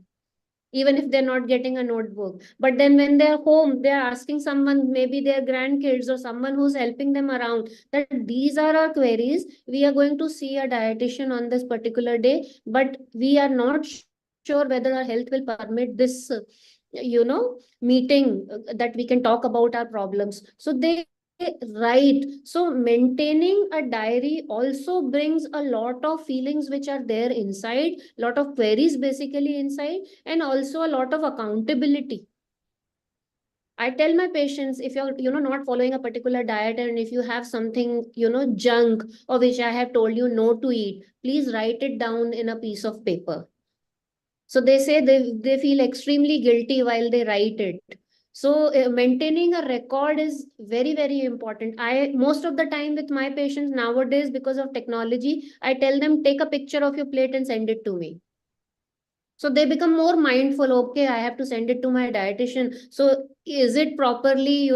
even if they're not getting a notebook. But then when they're home, they're asking someone, maybe their grandkids or someone who's helping them around, that these are our queries. We are going to see a dietitian on this particular day, but we are not sure whether our health will permit this meeting, that we can talk about our problems. So they write. So maintaining a diary also brings a lot of feelings which are there inside, lot of queries basically inside, and also a lot of accountability. I tell my patients, if you're not following a particular diet, and if you have something junk or which I have told you no to eat, please write it down in a piece of paper. So they say they feel extremely guilty while they write it. So maintaining a record is very, very important. I most of the time with my patients nowadays, because of technology, I tell them, take a picture of your plate and send it to me. So they become more mindful. Okay, I have to send it to my dietitian. So is it properly,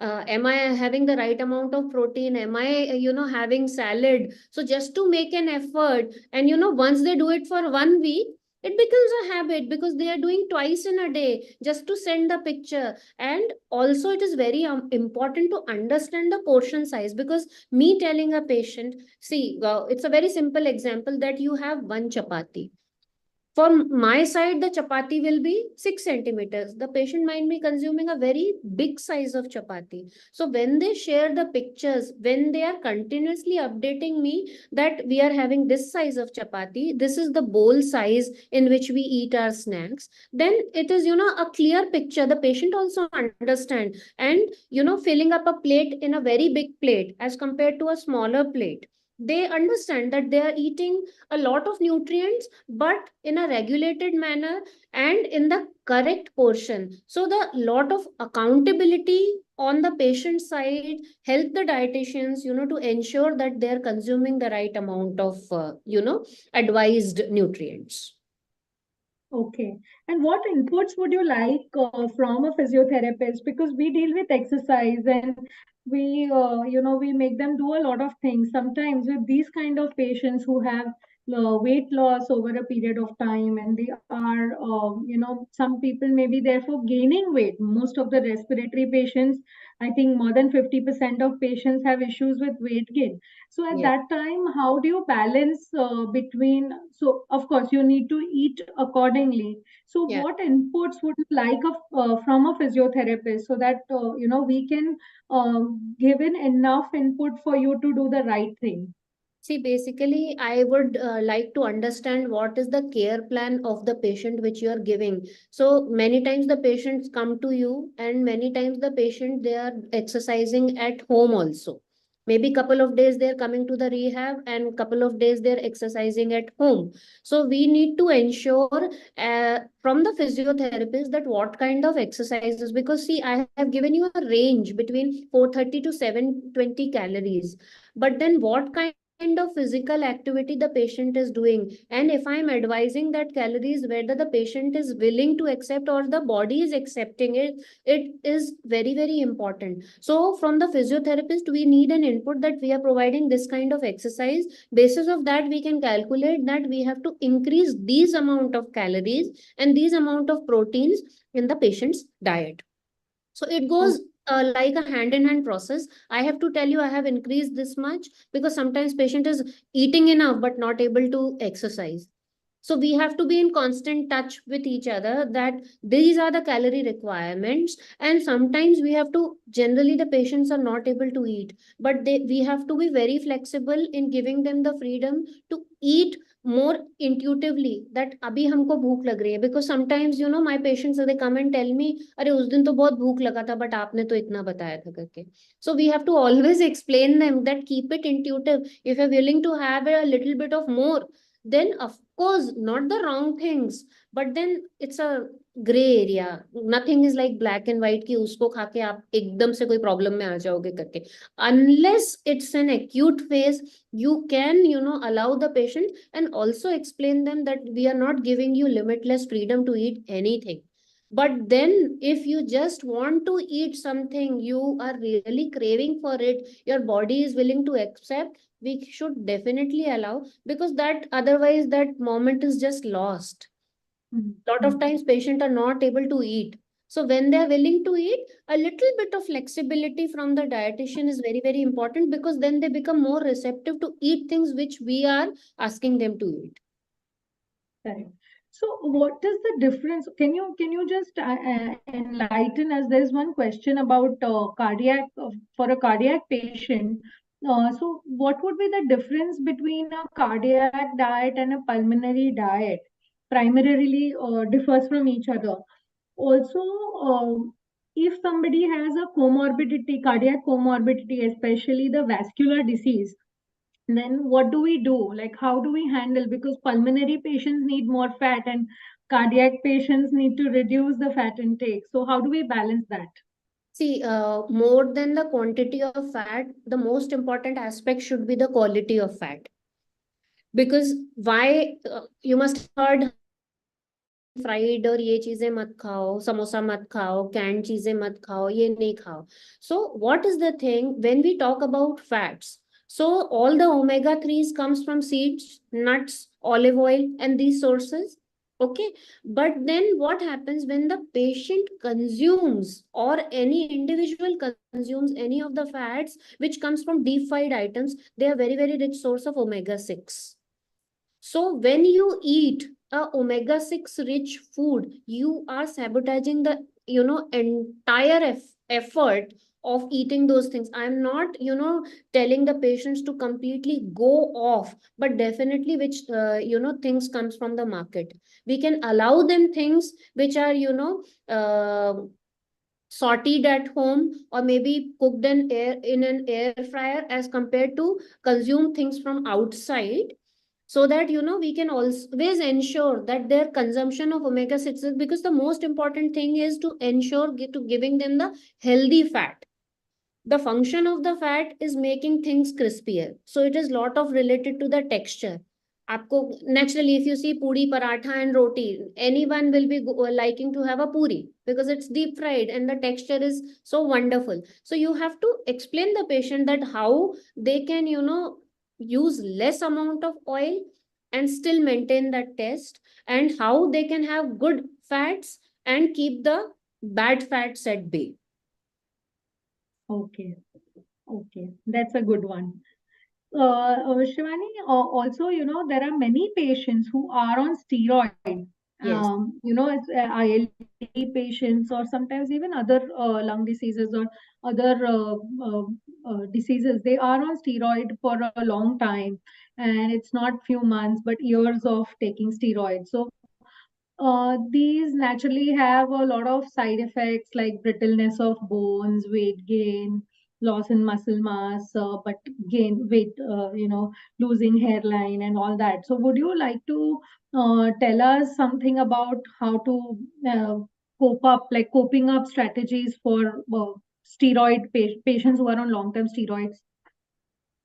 am I having the right amount of protein? Am I, having salad? So just to make an effort. And once they do it for one week, It becomes a habit because they are doing twice in a day just to send the picture. And also it is very important to understand the portion size, because me telling a patient, see, it's a very simple example that you have one chapati. From my side, the chapati will be 6 centimeters. The patient might be consuming a very big size of chapati. So when they share the pictures, when they are continuously updating me that we are having this size of chapati, this is the bowl size in which we eat our snacks, then it is, a clear picture. The patient also understand. And, filling up a plate in a very big plate as compared to a smaller plate, they understand that they are eating a lot of nutrients but in a regulated manner and in the correct portion. So the lot of accountability on the patient side help the dietitians, to ensure that they are consuming the right amount of advised nutrients. Okay. And what inputs would you like from a physiotherapist? Because we deal with exercise and we make them do a lot of things. Sometimes with these kind of patients who have weight loss over a period of time, and they are, some people may be therefore gaining weight. Most of the respiratory patients, I think more than 50% of patients have issues with weight gain. So at Yes. that time, how do you balance between? So of course you need to eat accordingly. So Yeah. what inputs would you like from a physiotherapist so that we can give in enough input for you to do the right thing? See, basically, I would like to understand what is the care plan of the patient which you are giving. So many times the patients come to you, and many times the patient they are exercising at home also. Maybe couple of days they're coming to the rehab, and couple of days they're exercising at home. So we need to ensure from the physiotherapist that what kind of exercises, because see, I have given you a range between 430 to 720 calories. But then what kind of physical activity the patient is doing, and if I'm advising that calories, whether the patient is willing to accept or the body is accepting it, it is very very important. So from the physiotherapist we need an input that we are providing this kind of exercise. Basis of that we can calculate that we have to increase these amount of calories and these amount of proteins in the patient's diet. So it goes like a hand in hand process. I have to tell you I have increased this much, because sometimes patient is eating enough but not able to exercise. So we have to be in constant touch with each other that these are the calorie requirements. And sometimes we have to, generally the patients are not able to eat, but we have to be very flexible in giving them the freedom to eat more intuitively that abhi humko bhook lag rahi hai. Because sometimes my patients they come and tell me, अरे उस दिन तो बहुत भूख लगा था but आपने तो इतना बताया था करके. So we have to always explain them that keep it intuitive. If you're willing to have a little bit of more, then of course not the wrong things, but then it's a gray area. Nothing is like black and white कि उसको खा के आप एकदम से कोई problem में आ जाओगे करके. Unless it's an acute phase, you can allow the patient and also explain them that we are not giving you limitless freedom to eat anything. But then if you just want to eat something, you are really craving for it, your body is willing to accept, we should definitely allow, because that otherwise that moment is just lost. Lot of times patients are not able to eat. So when they are willing to eat, a little bit of flexibility from the dietitian is very very important, because then they become more receptive to eat things which we are asking them to eat. Correct. So, what is the difference? Can you just enlighten us? There's one question about cardiac for a cardiac patient. So, what would be the difference between a cardiac diet and a pulmonary diet? Primarily differs from each other. Also, if somebody has a comorbidity, cardiac comorbidity, especially the vascular disease, then what do we do? Like, how do we handle? Because pulmonary patients need more fat and cardiac patients need to reduce the fat intake. So, how do we balance that? See, more than the quantity of fat, the most important aspect should be the quality of fat. Because why, you must have heard fried और ये चीजें मत खाओ, समोसा मत खाओ, canned चीजें मत खाओ, ये नहीं खाओ. So what is the thing when we talk about fats? So all the omega 3s comes from seeds, nuts, olive oil and these sources. Okay, but then what happens when the patient consumes or any individual consumes any of the fats which comes from deep fried items? They are very, very rich source of omega 6. So when you eat a omega 6 rich food, you are sabotaging the, entire effort of eating those things. I'm not, telling the patients to completely go off, but definitely which, things comes from the market. We can allow them things which are, sauteed at home or maybe cooked in an air fryer as compared to consume things from outside, so that we can always ensure that their consumption of omega 6s, because the most important thing is to ensure to giving them the healthy fat. The function of the fat is making things crispier, so it is lot of related to the texture. आपको naturally, if you see puri paratha and roti, anyone will be liking to have a puri because it's deep fried and the texture is so wonderful. So you have to explain the patient that how they can use less amount of oil and still maintain that taste, and how they can have good fats and keep the bad fats at bay. Okay, okay, that's a good one. Shivani, also, there are many patients who are on steroid. Yes. It's ILD patients or sometimes even other lung diseases or other diseases. They are on steroid for a long time, and it's not few months but years of taking steroids. So these naturally have a lot of side effects like brittleness of bones, weight gain, loss in muscle mass, but gain weight, losing hairline and all that. So, would you like to tell us something about how to cope up, like coping up strategies for patients who are on long term steroids?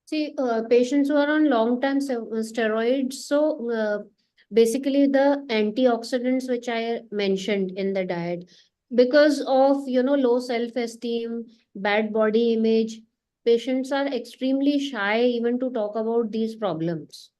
See, patients who are on long-term steroids, so basically the antioxidants which I mentioned in the diet, because of low self-esteem, bad body image, patients are extremely shy even to talk about these problems.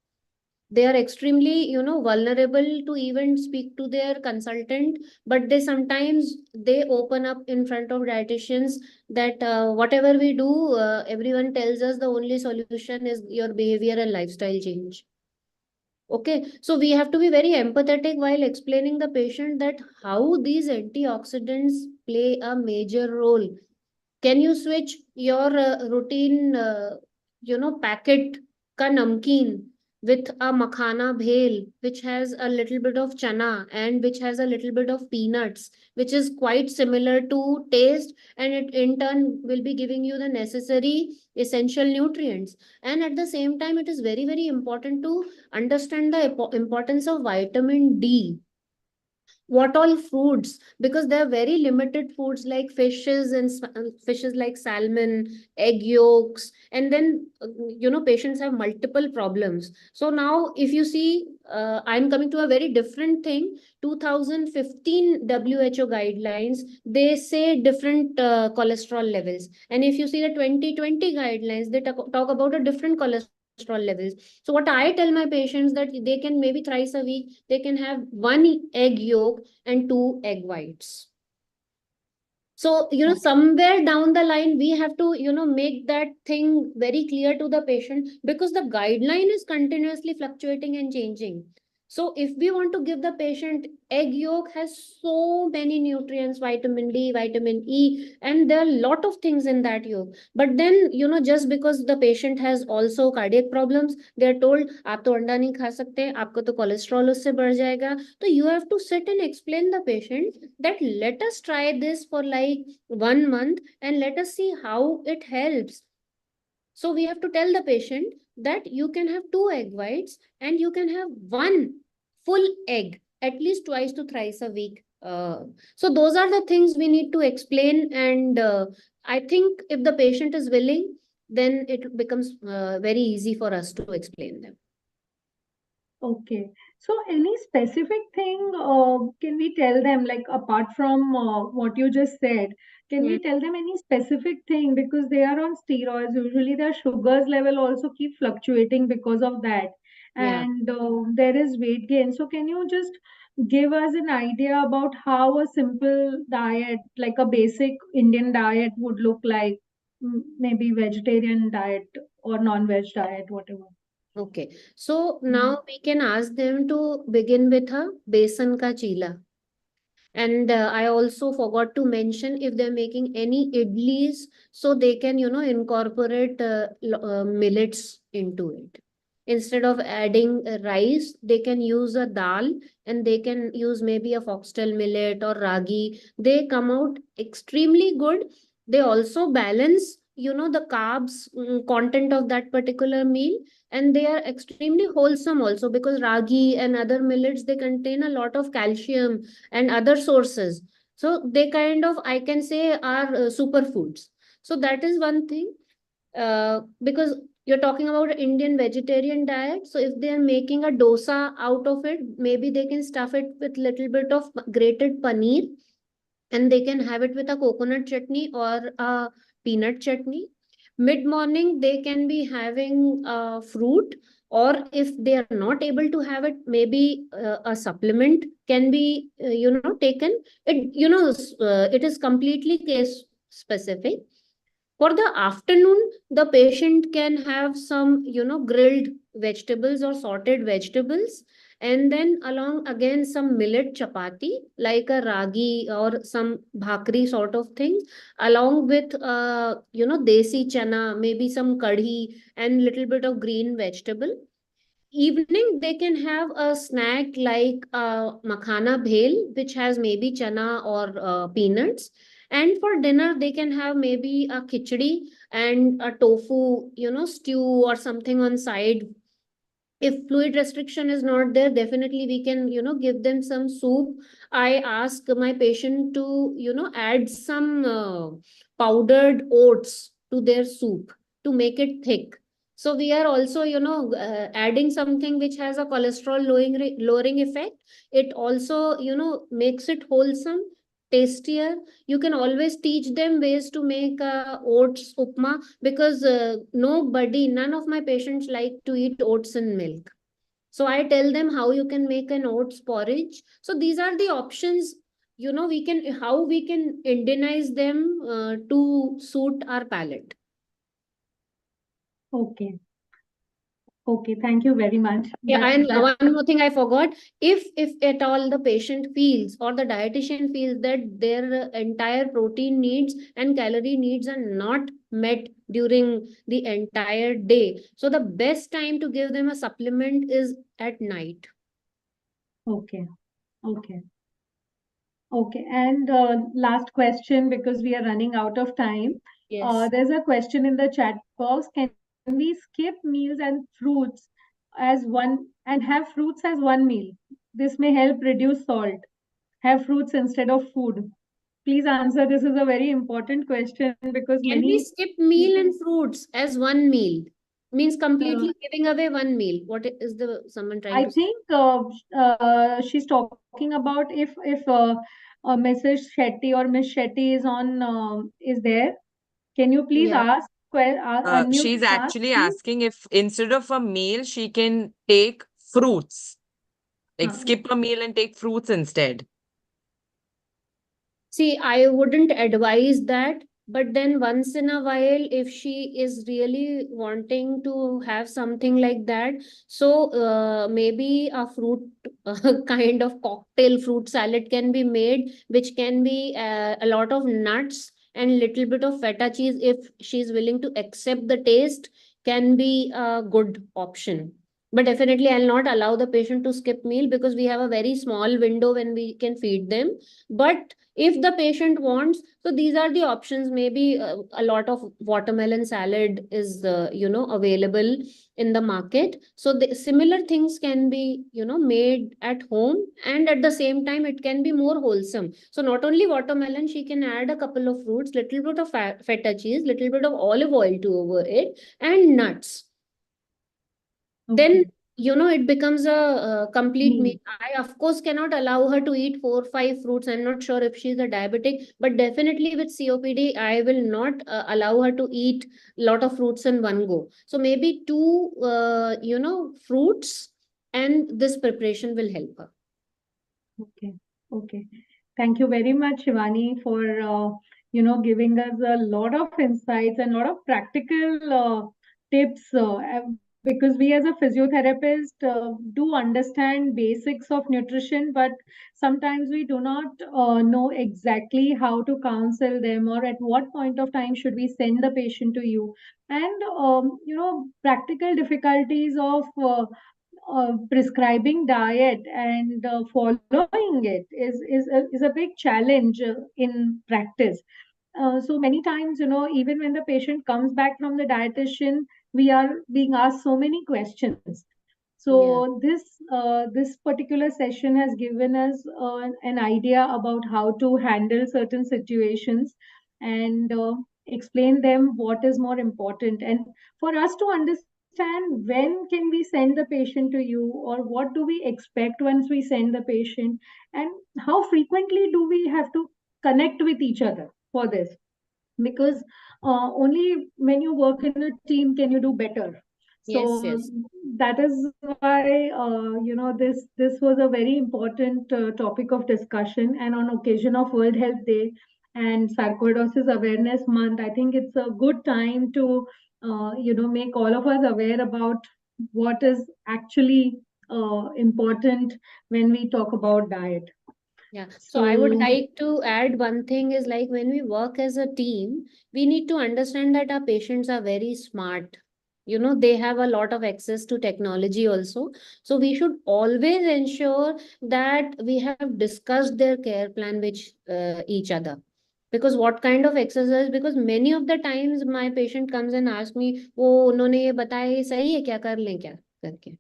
They are extremely vulnerable to even speak to their consultant, but they sometimes they open up in front of dietitians that whatever we do, everyone tells us the only solution is your behavior and lifestyle change. Okay, so we have to be very empathetic while explaining the patient that how these antioxidants play a major role. Can you switch your routine, packet ka namkeen with a makhana bhel, which has a little bit of chana and which has a little bit of peanuts, which is quite similar to taste, and it in turn will be giving you the necessary essential nutrients. And at the same time, it is very, very important to understand the importance of vitamin D. What all foods, because there are very limited foods like fishes and fishes like salmon, egg yolks, and then patients have multiple problems. So now if you see, I'm coming to a very different thing. 2015 WHO guidelines, they say different cholesterol levels, and if you see the 2020 guidelines, they talk about a different cholesterol levels. So what I tell my patients that they can maybe thrice a week they can have one egg yolk and two egg whites. So somewhere down the line we have to make that thing very clear to the patient, because the guideline is continuously fluctuating and changing. So if we want to give the patient, egg yolk has so many nutrients, vitamin D, vitamin E, and there are a lot of things in that yolk. But then just because the patient has also cardiac problems, they are told आप तो अंडा नहीं खा सकते, आपको तो cholesterol उससे बढ़ जाएगा. So you have to sit and explain the patient that let us try this for like 1 month and let us see how it helps. So we have to tell the patient that you can have two egg whites and you can have one full egg at least twice to thrice a week. So those are the things we need to explain, and I think if the patient is willing, then it becomes very easy for us to explain them. Okay. So, any specific thing can we tell them, like apart from what you just said, can Hmm. we tell them any specific thing because they are on steroids? Usually, their sugars level also keep fluctuating because of that, Yeah. and there is weight gain. So, can you just give us an idea about how a simple diet, like a basic Indian diet, would look like? Maybe vegetarian diet or non-veg diet, whatever. Okay, so Mm. now we can ask them to begin with a besan ka chila. And I also forgot to mention, if they're making any idlis, so they can, incorporate millets into it. Instead of adding rice, they can use a dal, and they can use maybe a foxtail millet or ragi. They come out extremely good. They also balance, the carbs content of that particular meal, and they are extremely wholesome also, because ragi and other millets, they contain a lot of calcium and other sources. So they kind of, I can say, are superfoods. So that is one thing. Because you're talking about Indian vegetarian diet, so if they are making a dosa out of it, maybe they can stuff it with little bit of grated paneer, and they can have it with a coconut chutney or a peanut chutney. Mid morning, they can be having fruit, or if they are not able to have it, maybe a supplement can be taken. It is completely case specific. For the afternoon, the patient can have some, grilled vegetables or sorted vegetables, and then along again some millet chapati, like a ragi or some bhakri sort of things, along with, desi chana, maybe some kadhi and little bit of green vegetable. Evening, they can have a snack like makhana bhel, which has maybe chana or peanuts. And for dinner, they can have maybe a khichdi and a tofu, stew or something on side. If fluid restriction is not there, definitely we can, give them some soup. I ask my patient to, add some powdered oats to their soup to make it thick. So we are also, adding something which has a cholesterol lowering effect. It also, makes it wholesome, tastier. You can always teach them ways to make oats upma, because none of my patients like to eat oats in milk. So I tell them how you can make an oats porridge. So these are the options, we can, how we can Indianize them to suit our palate. Okay. Okay. Thank you very much. Yeah, and That one more thing I forgot. If at all the patient feels or the dietitian feels that their entire protein needs and calorie needs are not met during the entire day, so the best time to give them a supplement is at night. okay. Okay. Okay. And last question, because we are running out of time. Yes. There's a question in the chat box. Can we skip meals and fruits as one and have fruits as one meal? This may help reduce salt. Have fruits instead of food. Please answer. This is a very important question because Can we many skip meal people. and fruits as one meal? Means Uh, completely giving away one meal. What is the someone trying I to say? think she's talking about if Mrs. Shetty or Miss Shetty is on is there. Can you please Yeah. ask, unmute She's and ask, actually please? asking if instead of a meal, she can take fruits, like Uh, skip a meal and take fruits instead. See, I wouldn't advise that, but then once in a while, if she is really wanting to have something like that, so maybe a fruit kind of cocktail fruit salad can be made, which can be a lot of nuts and little bit of feta cheese, if she's willing to accept the taste, can be a good option. But definitely, I'll not allow the patient to skip meal, because we have a very small window when we can feed them. But if the patient wants, so these are the options. Maybe a lot of watermelon salad is available in the market, so the similar things can be made at home, and at the same time it can be more wholesome. So not only watermelon, she can add a couple of fruits, little bit of feta cheese, little bit of olive oil to over it, and nuts. Then okay. it becomes a, complete meal. Me. I of course cannot allow her to eat 4 5 fruits. I'm not sure if she's a diabetic, but definitely with COPD I will not allow her to eat lot of fruits in one go. So maybe two fruits, and this preparation will help her. Okay. Okay. Thank you very much, Shivani, for giving us a lot of insights and a lot of practical tips. Because we as a physiotherapist do understand basics of nutrition, but sometimes we do not know exactly how to counsel them or at what point of time should we send the patient to you. And practical difficulties of prescribing diet and following it is a big challenge in practice. So many times, even when the patient comes back from the dietitian, we are being asked so many questions. Yeah. So this particular session has given us an idea about how to handle certain situations and explain them what is more important, and for us to understand when can we send the patient to you, or what do we expect once we send the patient, and how frequently do we have to connect with each other for this, because only when you work in a team can you do better. Yes, So yes. that is why this was a very important topic of discussion, and on occasion of World Health Day and Sarcoidosis Awareness Month, I think it's a good time to make all of us aware about what is actually important when we talk about diet. Yeah. So I would So like to add one thing is like when we work as a team, we need to understand that our patients are very smart. You know, they have a lot of access to technology also. So we should always ensure that we have discussed their care plan with each other. Because what kind of exercise, because many of the times my patient comes and asks me, वो उन्होंने ये बताया ये सही है क्या कर लें क्या करके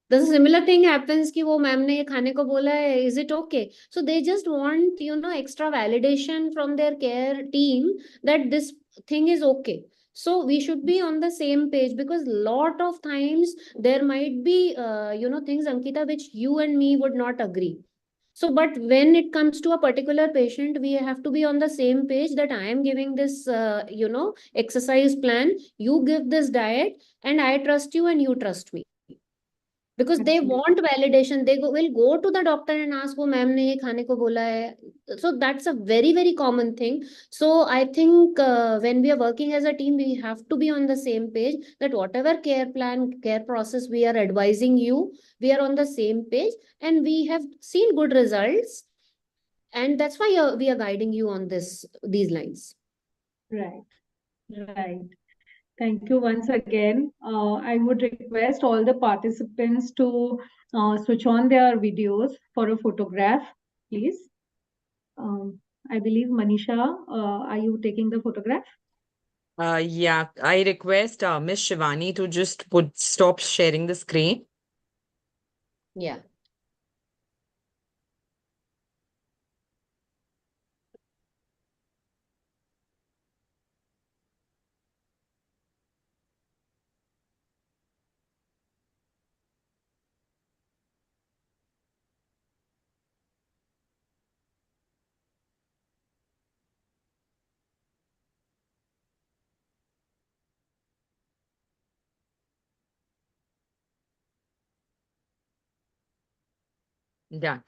the similar thing happens कि वो मैम ने ये खाने को बोला है is it okay so they just want extra validation from their care team that this thing is okay so we should be on the same page because lot of times there might be things Ankita which you and me would not agree so but when it comes to a particular patient we have to be on the same page that I am giving this exercise plan you give this diet and I trust you and you trust me because they want absolutely. validation will go to the doctor and ask वो ma'am ने ये खाने को बोला है so that's a very very common thing so I think when we are working as a team we have to be on the same page that whatever care plan care process we are advising you we are on the same page and we have seen good results and that's why we are guiding you on these lines. Right. Right. Thank you once again. I would request all the participants to switch on their videos for a photograph, please. I believe Manisha, are you taking the photograph? Yeah, I request Miss Shivani to just stop sharing the screen. Yeah. Done.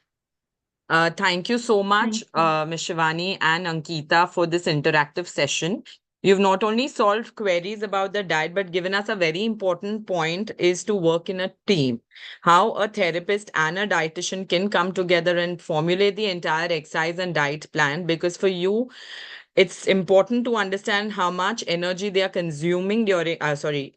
Thank you so much, Thank you. Ms. Shivani and Ankita, for this interactive session. You've not only solved queries about the diet, but given us a very important point is to work in a team. How a therapist and a dietitian can come together and formulate the entire exercise and diet plan. Because for you, it's important to understand how much energy they are consuming during,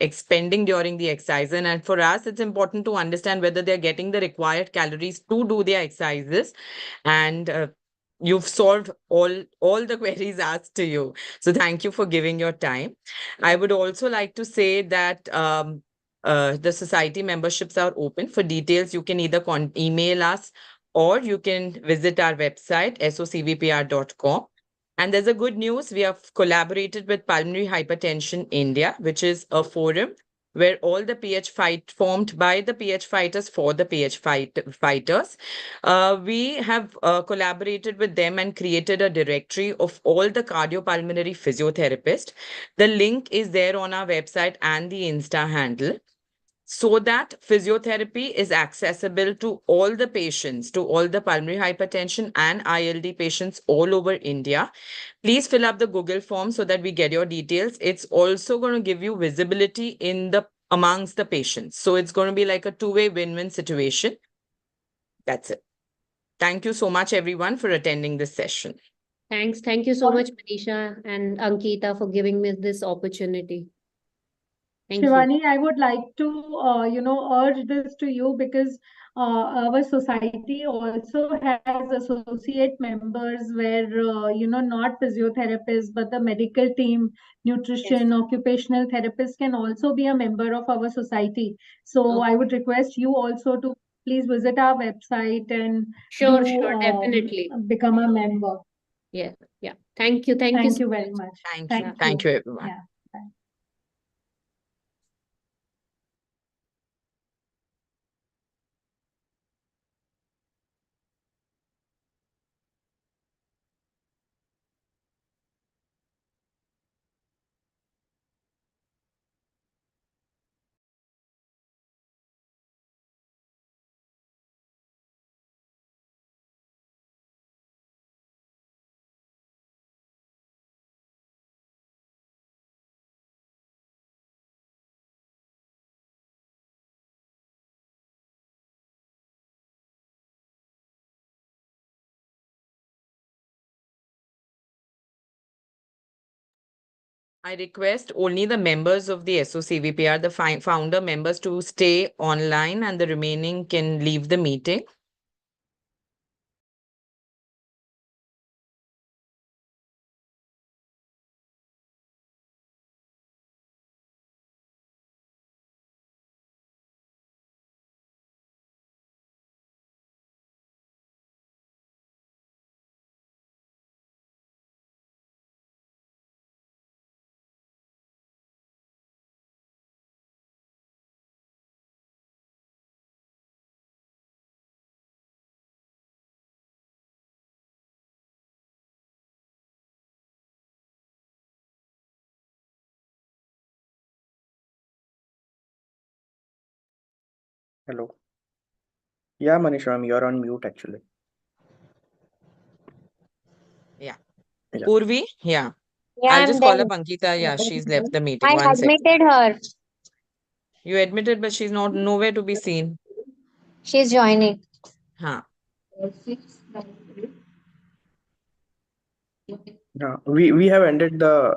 expending during the exercise. And for us, it's important to understand whether they're getting the required calories to do their exercises and you've solved all the queries asked to you, so thank you for giving your time. I would also like to say that the society memberships are open. For details you can either email us or you can visit our website socvpr.com. And there's a good news, we have collaborated with Pulmonary Hypertension India, which is a forum where all the PH fight formed by the PH fighters for the fighters. We have collaborated with them and created a directory of all the cardiopulmonary physiotherapists. The link is there on our website and the Insta handle. so that physiotherapy is accessible to all the patients, to all the pulmonary hypertension and ILD patients all over India. Please fill up the Google form so that we get your details. It's also going to give you visibility in the amongst the patients. So it's going to be like a two-way win-win situation. That's it. Thank you so much, everyone, for attending this session. Thanks. Thank you so much, Manisha and Ankita, for giving me this opportunity. Thank you. Shivani, I would like to, urge this to you because our society also has associate members where, not physiotherapists, but the medical team, Yes. nutrition, occupational therapists can also be a member of our society. So Okay. I would request you also to please visit our website and Sure, do sure, definitely. become a member. Yeah, yeah. Thank you. Thank you Thank so you very much. much. Thank you. Yeah. Thank Thank you. you, everyone. Yeah. Bye. I request only the members of the SOCVPR, the founder members, to stay online and the remaining can leave the meeting. Hello. Yeah, Manisha, you're on mute actually. Yeah. Yeah. Purvi, yeah. Yeah, I'll I'm just call there. up Ankita. Yeah, she's left the meeting. I 1 second. admitted her. You admitted, but she's not nowhere to be seen. She's joining. Huh. Yeah. We have ended the